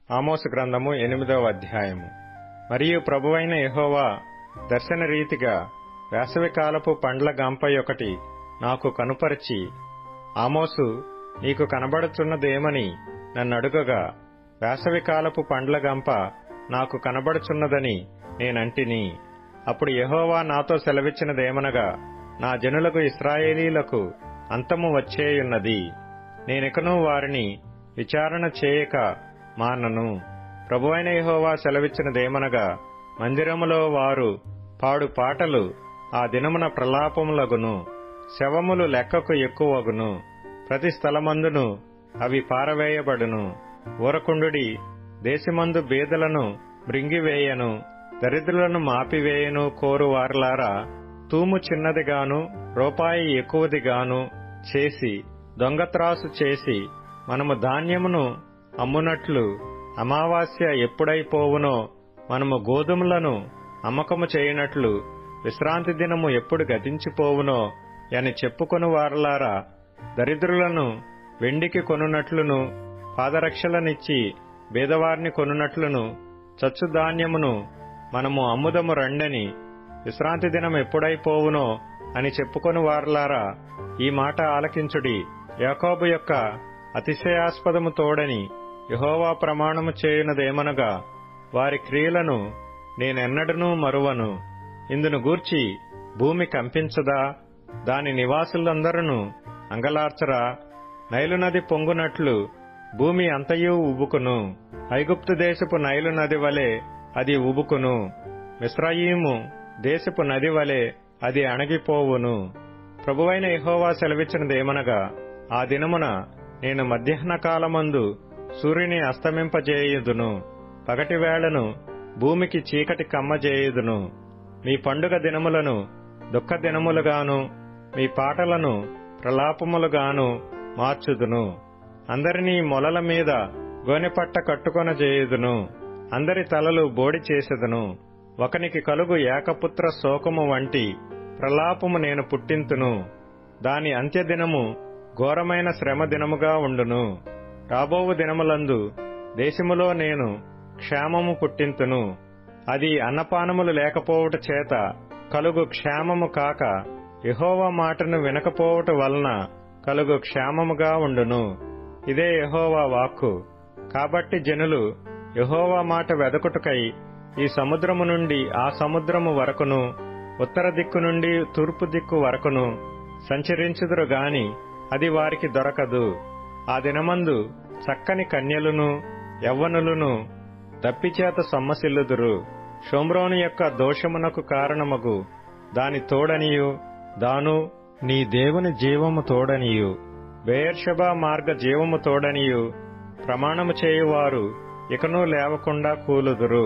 ఆమోసు గ్రంథము 8వ అధ్యాయము. మరియు ప్రభువైన యెహోవా దర్శన రీతిగా వేసవికాలపు పండ్ల గంప ఒకటి నాకు కనుపరిచి, ఆమోసు, నీకు కనబడుచున్నదేమని నన్నడుగగా, వేసవికాలపు పండ్ల గంప నాకు కనబడుచున్నదని నేనంటిని. అప్పుడు యెహోవా నాతో సెలవిచ్చినదేమనగా, నా జనులకు ఇశ్రాయేలీలకు అంతము వచ్చేయున్నది. నేనికను వారిని విచారణ చేయక మానను. ప్రభువైన యెహోవా సెలవిచ్చినదేమనగా, మందిరములో వారు పాడు పాటలు ఆ దినమున ప్రలాపములగును, శవములు లెక్కకు ఎక్కువగును, ప్రతి స్థలమందును అవి పారవేయబడును. ఊరకుండుడి, దేశమందు బీదలను మృంగివేయను, దరిద్రులను మాపివేయను కోరు వారలారా, తూము చిన్నదిగాను రూపాయి ఎక్కువదిగాను చేసి దొంగత్రాసు చేసి మనము ధాన్యమును అమ్మునట్లు, అమావాస్య ఎప్పుడైపోవునో మనము గోధుమలను అమ్మకము చేయనట్లు, విశ్రాంతి దినము ఎప్పుడు గతించిపోవునో అని చెప్పుకొను వారలారా, దరిద్రులను వెండికి కొనునట్లును, పాదరక్షలనిచ్చి బీదవారిని కొనునట్లును, చచ్చుధాన్యమును మనము అమ్ముదము రండని, విశ్రాంతి దినం ఎప్పుడైపోవునో అని చెప్పుకొని వారలారా, ఈ మాట ఆలకించుడి. యాకోబు యొక్క అతిశయాస్పదము తోడని యెహోవా ప్రమాణము చేయునదేమనగా, వారి క్రియలను నేనెన్నడనూ మరువను. ఇందును గూర్చి భూమి కంపించదా? దాని నివాసులందరూ అంగలార్చరా? నైలు నది పొంగునట్లు భూమి అంతయు ఉబుకును. ఐగుప్తు దేశపు నైలు నది వలె అది ఉబుకును. మిస్రయీము దేశపు నది వలె అది అణగిపోవును. ప్రభువైన యెహోవా సెలవిచ్చినదేమనగా, ఆ దినమున నేను మధ్యాహ్న కాలమందు సూర్యుని అస్తమింపజేయుదును, పగటి వేళను భూమికి చీకటి కమ్మజేయుదును. మీ పండుగ దినములను దుఃఖ దినములుగాను, మీ పాటలను ప్రలాపములుగాను మార్చుదును. అందరినీ మొలల మీద గోనెపట్ట కట్టుకొనజేయుదును, అందరి తలలు బోడి చేసెదను. ఒకనికి కలుగు ఏకపుత్ర శోకము వంటి ప్రలాపము నేను పుట్టింతును. దాని అంత్యదినము ఘోరమైన శ్రమ దినముగా ఉండును. రాబోవు దినములందు దేశములో నేను క్షేమము పుట్టింతును. అది అన్నపానములు లేకపోవుట చేత కలుగు క్షేమము కాక, యెహోవా మాటను వినకపోవుట వలన కలుగు క్షేమముగా ఉండును. ఇదే యెహోవా వాక్కు. కాబట్టి జనులు యెహోవా మాట వెదకుటకై ఈ సముద్రము నుండి ఆ సముద్రము వరకును, ఉత్తర దిక్కు నుండి తూర్పు దిక్కు వరకును సంచరించుదురు గాని అది వారికి దొరకదు. ఆ దినమందు చక్కని కన్యలును యవ్వనులను దప్పిచేత సొమ్మసిల్లుదురు. షోమ్రోను యొక్క దోషమునకు కారణమగు దాని తోడనియు, దాను నీ దేవుని జీవము తోడనియు, బెయేర్షెబా మార్గ జీవము తోడనియు ప్రమాణము చేయువారు ఇకనూ లేవకుండా కూలుదురు.